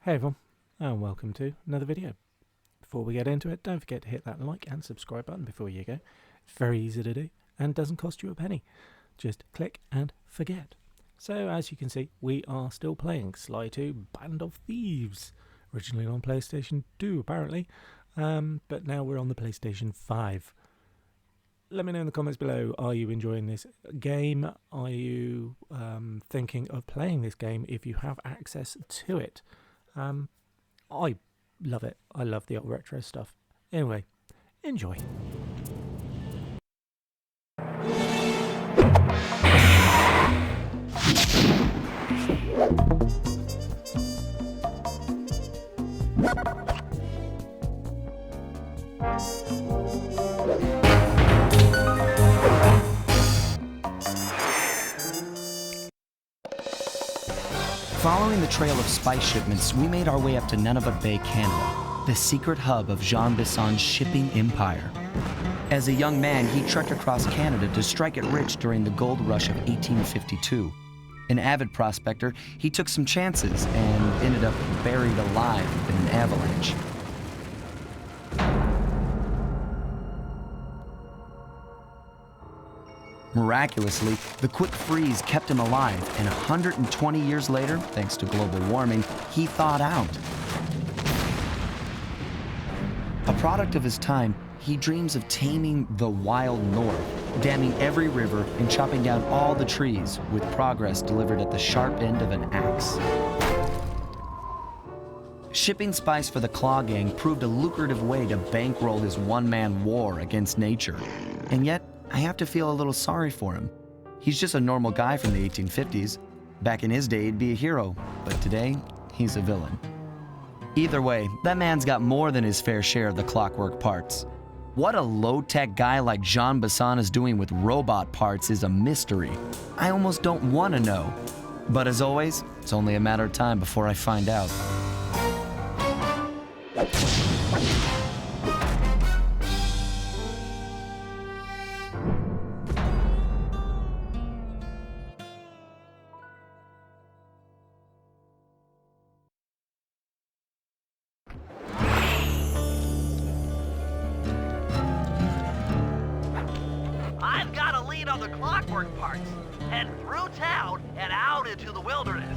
Hey everyone, and welcome to another video. Before we get into it, don't forget to hit that like and subscribe button before you go. It's very easy to do and doesn't cost you a penny. Just click and forget. So as you can see, we are still playing Sly 2 Band of Thieves. Originally on PlayStation 2 apparently, but now we're on the PlayStation 5. Let me know in the comments below, are you enjoying this game? Are you thinking of playing this game if you have access to it? I love it. I love the old retro stuff. Anyway, enjoy. Following the trail of spice shipments, we made our way up to Nunavut Bay, Canada, the secret hub of Jean Bisson's shipping empire. As a young man, he trekked across Canada to strike it rich during the gold rush of 1852. An avid prospector, he took some chances and ended up buried alive in an avalanche. Miraculously, the quick freeze kept him alive, and 120 years later, thanks to global warming, he thawed out. A product of his time, he dreams of taming the wild north, damming every river and chopping down all the trees, with progress delivered at the sharp end of an axe. Shipping spice for the Claw Gang proved a lucrative way to bankroll his one-man war against nature. And yet, I have to feel a little sorry for him. He's just a normal guy from the 1850s. Back in his day, he'd be a hero, but today, he's a villain. Either way, that man's got more than his fair share of the clockwork parts. What a low-tech guy like Jean Bisson is doing with robot parts is a mystery. I almost don't want to know. But as always, it's only a matter of time before I find out. I've got a lead on the clockwork parts. Head through town and out into the wilderness.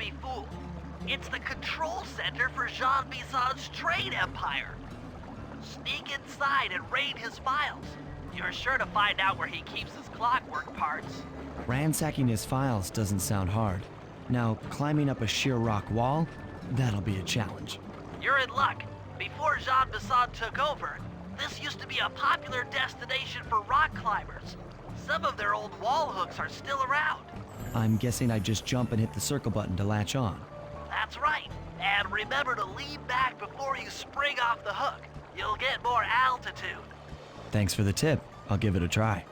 be fooled. It's the control center for Jean Bison's trade empire. Sneak inside and raid his files. You're sure to find out where he keeps his clockwork parts. Ransacking his files doesn't sound hard. Now, climbing up a sheer rock wall, that'll be a challenge. You're in luck. Before Jean Bison took over, this used to be a popular destination for rock climbers. Some of their old wall hooks are still around. I'm guessing I just jump and hit the circle button to latch on. That's right. And remember to lean back before you spring off the hook. You'll get more altitude. Thanks for the tip. I'll give it a try.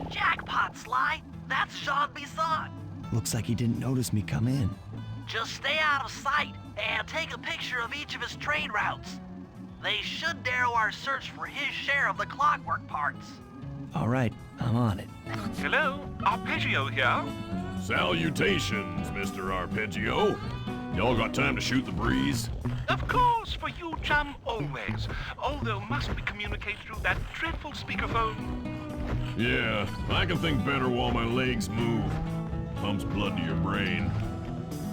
Jackpot, Sly. That's Jean Bison. Looks like he didn't notice me come in. Just stay out of sight and take a picture of each of his trade routes. They should narrow our search for his share of the clockwork parts. All right, I'm on it. Hello, Arpeggio here. Salutations, Mr. Arpeggio. Y'all got time to shoot the breeze? Of course, for you, chum, always. Although must we communicate through that dreadful speakerphone? Yeah, I can think better while my legs move. Pumps blood to your brain.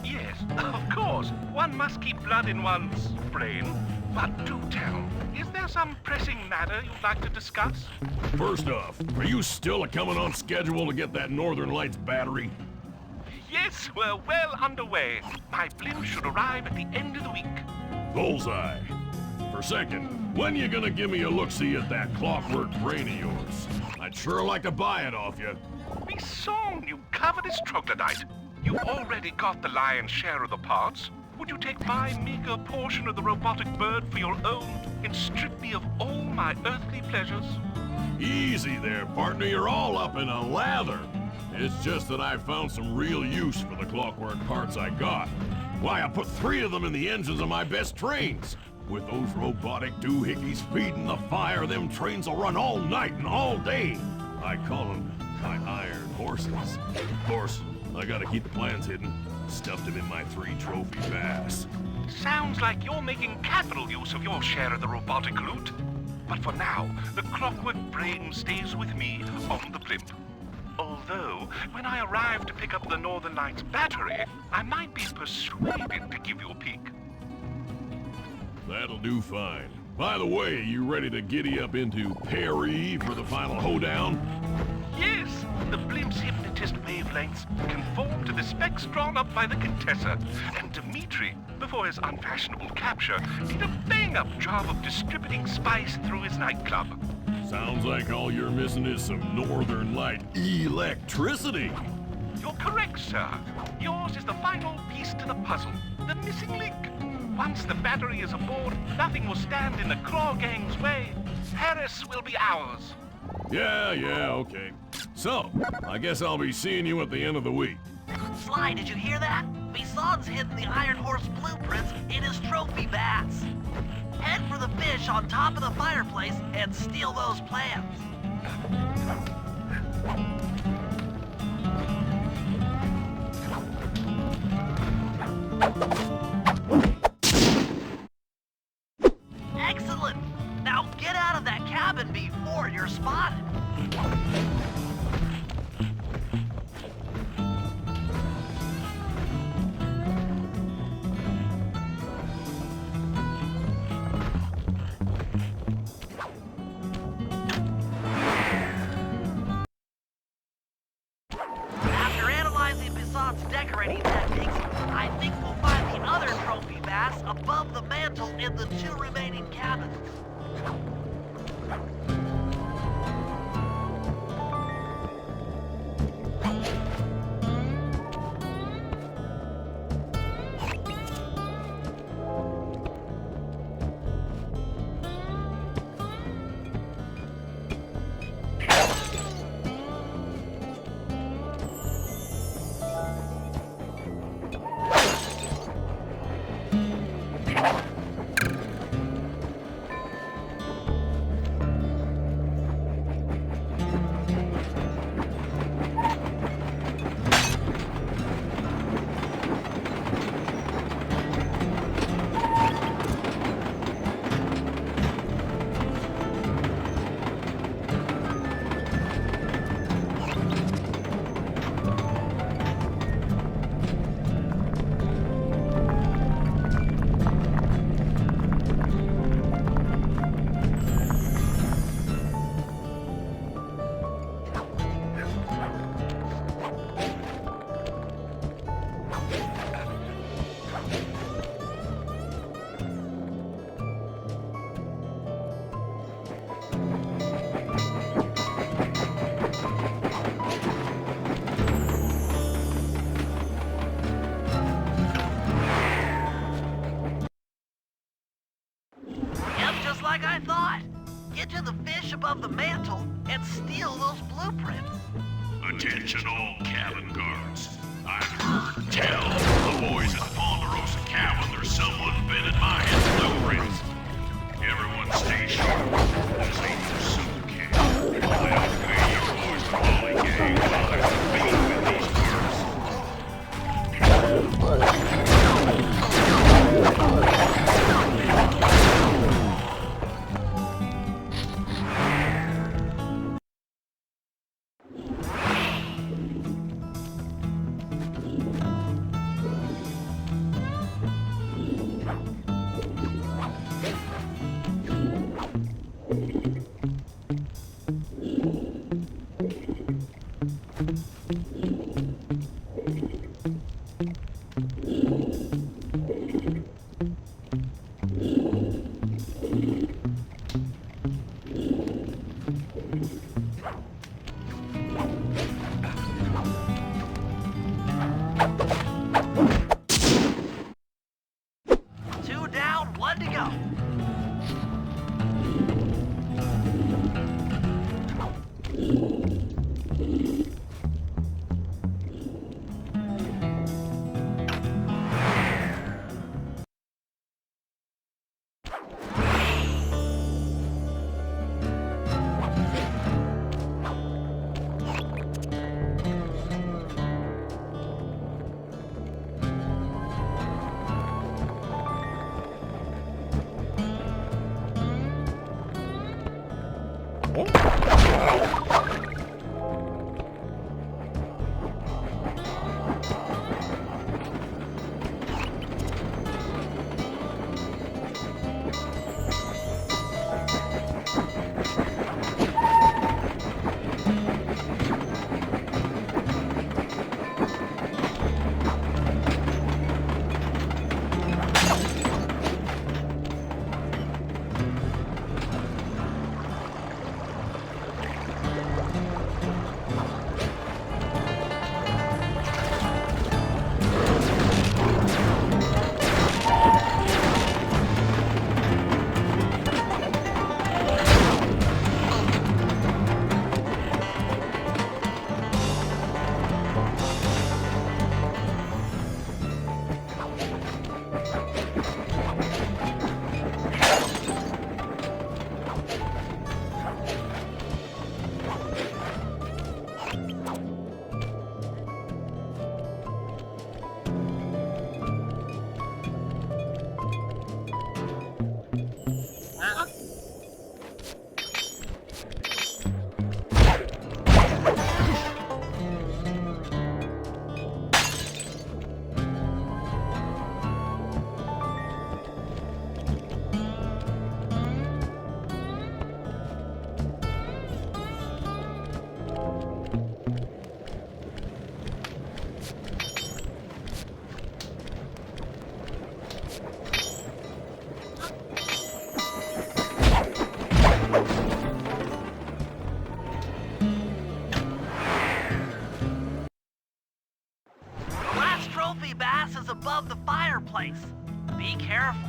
Yes, of course. One must keep blood in one's brain. But do tell, is there some pressing matter you'd like to discuss? First off, are you still coming on schedule to get that Northern Lights battery? Yes, we're well underway. My blimp should arrive at the end of the week. Bullseye. For second, when you gonna give me a look-see at that clockwork brain of yours? I'd sure like to buy it off you. Be song, you covetous troglodyte. You already got the lion's share of the parts. Would you take my meager portion of the robotic bird for your own and strip me of all my earthly pleasures? Easy there, partner. You're all up in a lather. It's just that I found some real use for the clockwork parts I got. Why, I put 3 of them in the engines of my best trains. With those robotic doohickeys feeding the fire, them trains will run all night and all day. I call them my iron horses. Of course, I gotta keep the plans hidden. Stuffed them in my 3 trophy bass. Sounds like you're making capital use of your share of the robotic loot. But for now, the clockwork brain stays with me on the blimp. Although, when I arrive to pick up the Northern Lights battery, I might be persuaded to give you a peek. That'll do fine. By the way, you ready to giddy up into Perry for the final hoedown? Yes, the blimp's hypnotist wavelengths conform to the specs drawn up by the Contessa, and Dmitri, before his unfashionable capture, did a bang-up job of distributing spice through his nightclub. Sounds like all you're missing is some Northern Light electricity. You're correct, sir. Yours is the final piece to the puzzle, the missing link. Once the battery is aboard, nothing will stand in the Claw Gang's way. Paris will be ours. Yeah, okay. So, I guess I'll be seeing you at the end of the week. Sly, did you hear that? Bison's hidden the Iron Horse blueprints in his trophy bass. Head for the fish on top of the fireplace and steal those plans. Excellent! Now get out of that cabin before you're spotted. After analyzing Bison's decorating techniques, I think we'll find the other trophy bass above the mantle in the 2 remaining cabins. get to the fish above the mantle and steal those blueprints. Attention all cabin guards. I've heard tell the boys at the Ponderosa cabin there's someone been in my blueprints. Everyone stay sharp. This ain't no soup can. I'll pay your boys the Molly gang while I'm being with these Two down, one to go. Bass is above the fireplace. Be careful.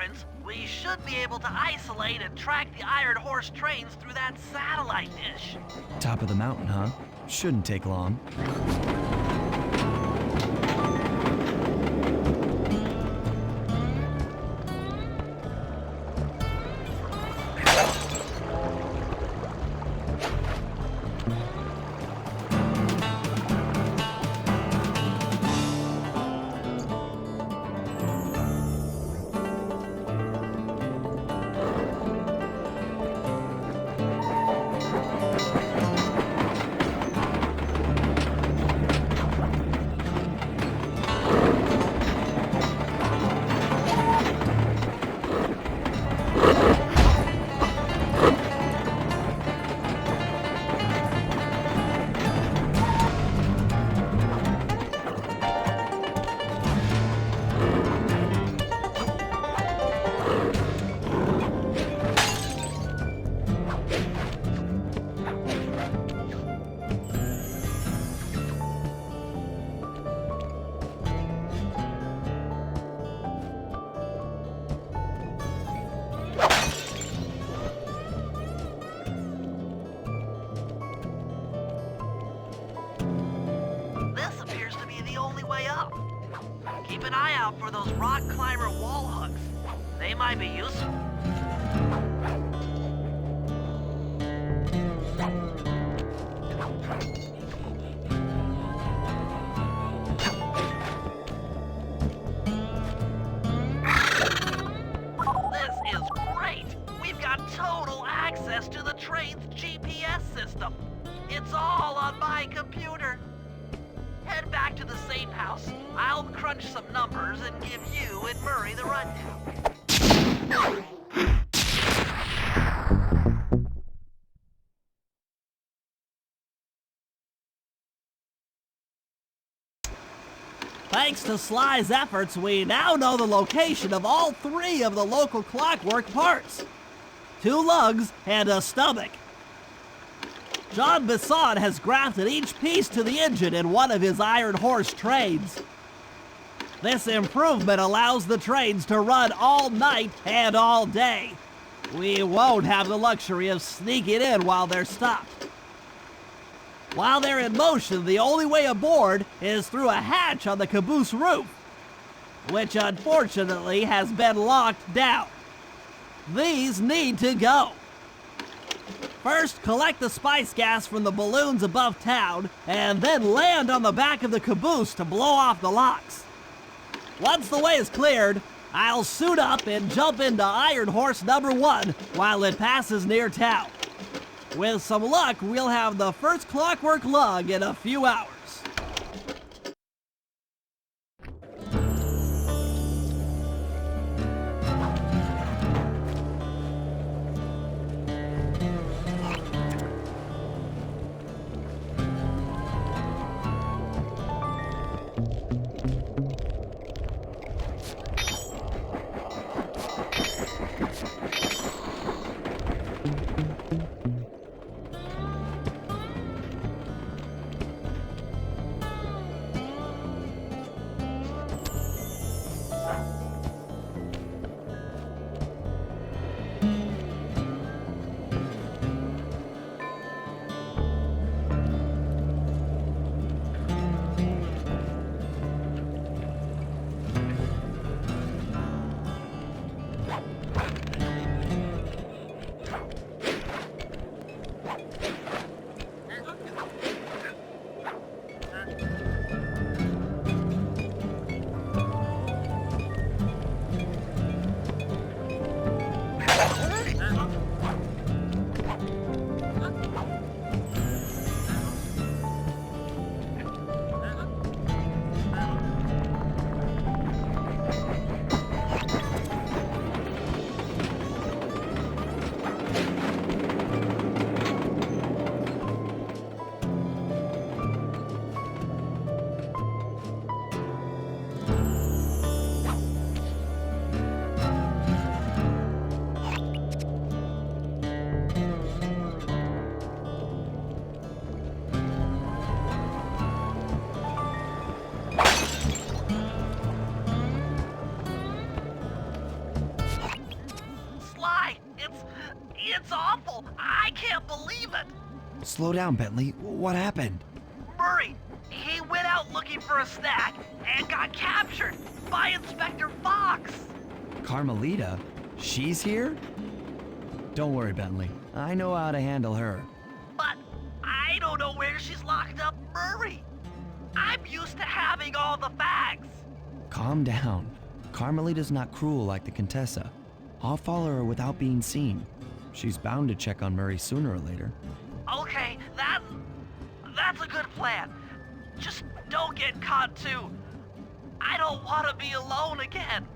errands, we should be able to isolate and track the Iron Horse trains through that satellite dish. Top of the mountain, huh? Shouldn't take long. This appears to be the only way up. Keep an eye out for those rock climber wall hooks. They might be useful. This is great! We've got total access to the train's GPS system. It's all on my computer. Head back to the safe house. I'll crunch some numbers and give you and Murray the rundown. Thanks to Sly's efforts, we now know the location of all 3 of the local clockwork parts. 2 lugs and a stomach. John Bisson has grafted each piece to the engine in one of his Iron Horse trains. This improvement allows the trains to run all night and all day. We won't have the luxury of sneaking in while they're stopped. While they're in motion, the only way aboard is through a hatch on the caboose roof, which unfortunately has been locked down. These need to go. First, collect the spice gas from the balloons above town, and then land on the back of the caboose to blow off the locks. Once the way is cleared, I'll suit up and jump into Iron Horse number 1 while it passes near town. With some luck, we'll have the first clockwork lug in a few hours. Sly, it's awful. I can't believe it. Slow down, Bentley. What happened? Murray, he went out looking for a snack and got captured by Inspector Fox. Carmelita? She's here? Don't worry, Bentley. I know how to handle her. But I don't know where she's locked up Murray. I'm used to having all the facts. Calm down. Carmelita's not cruel like the Contessa. I'll follow her without being seen. She's bound to check on Murray sooner or later. Okay, that's a good plan. Just don't get caught too. I don't want to be alone again.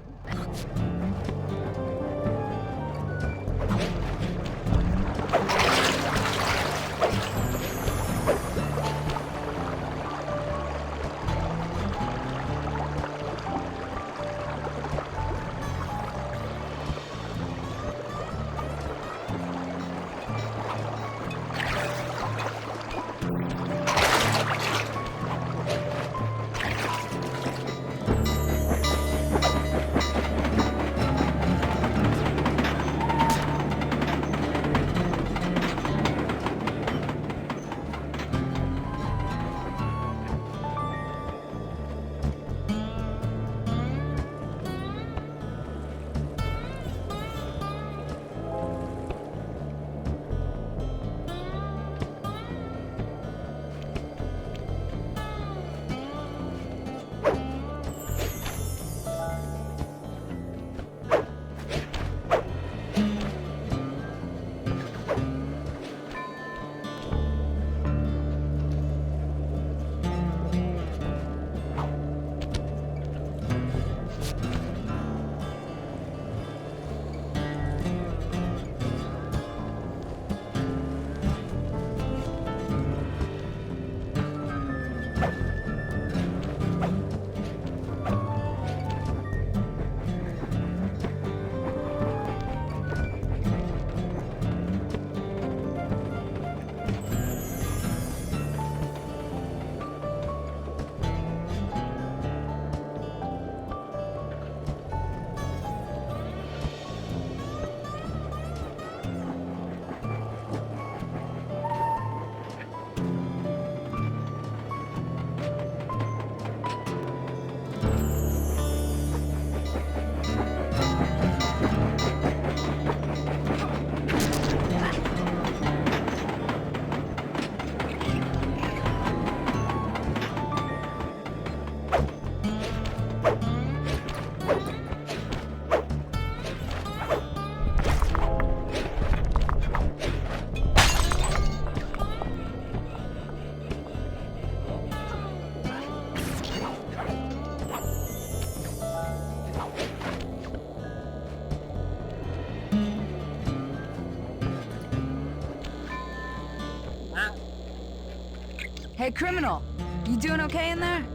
Hey, criminal, you doing okay in there?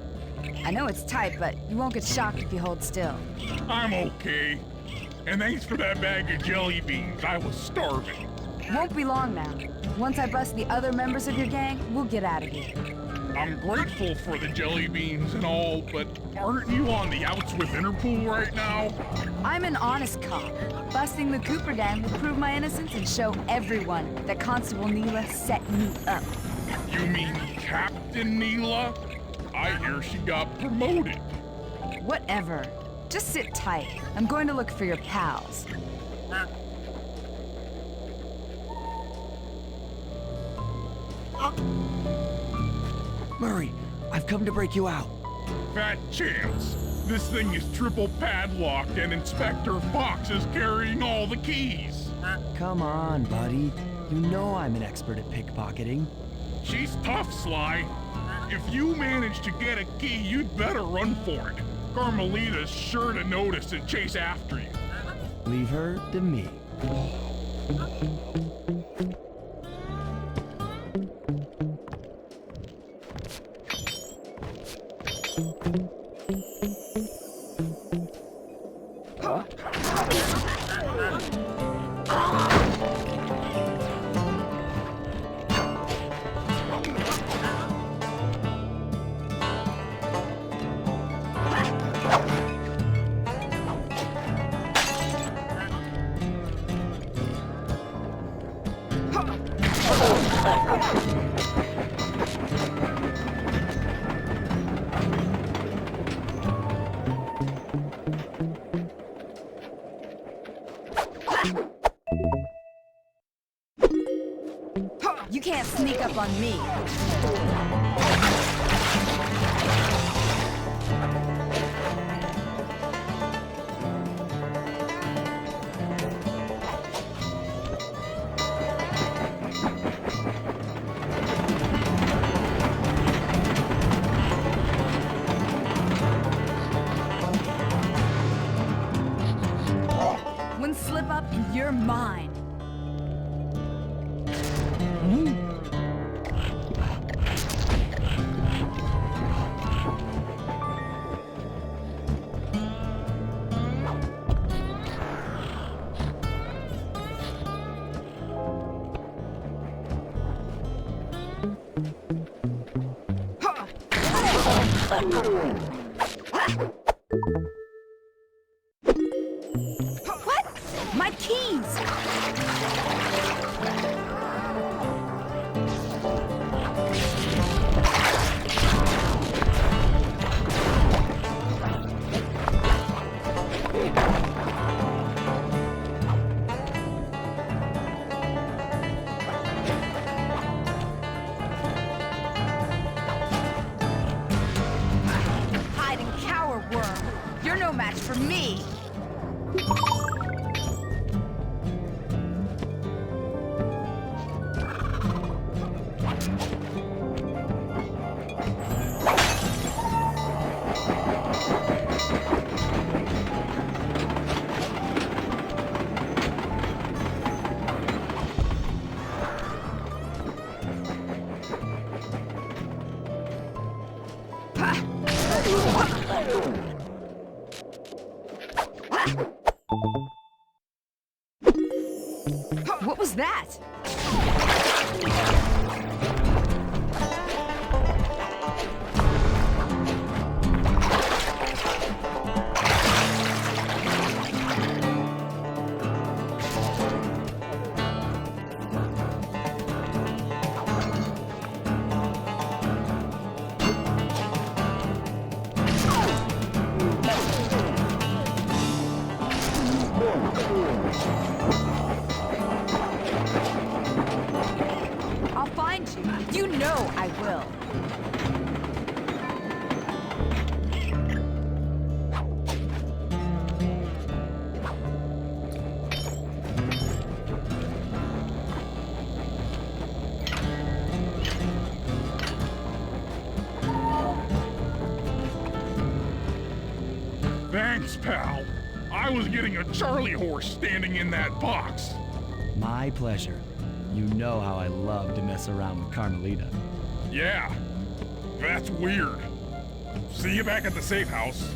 I know it's tight, but you won't get shocked if you hold still. I'm okay. And thanks for that bag of jelly beans. I was starving. Won't be long now. Once I bust the other members of your gang, we'll get out of here. I'm grateful for the jelly beans and all, but aren't you on the outs with Interpol right now? I'm an honest cop. Busting the Cooper gang will prove my innocence and show everyone that Constable Neela set me up. You mean Captain Neela? I hear she got promoted. Whatever. Just sit tight. I'm going to look for your pals. Murray, I've come to break you out. Fat chance. This thing is triple padlocked and Inspector Fox is carrying all the keys. Come on, buddy. You know I'm an expert at pickpocketing. She's tough, Sly. If you manage to get a key, you'd better run for it. Carmelita's sure to notice and chase after you. Leave her to me. You can't sneak up on me. One slip up and you're mine. What? My keys! Hide and cower, worm. You're no match for me. What was that? I'll find you. You know I will. Thanks, pal. I was getting a Charlie horse standing in that box. My pleasure. You know how I love to mess around with Carmelita. Yeah, that's weird. See you back at the safe house.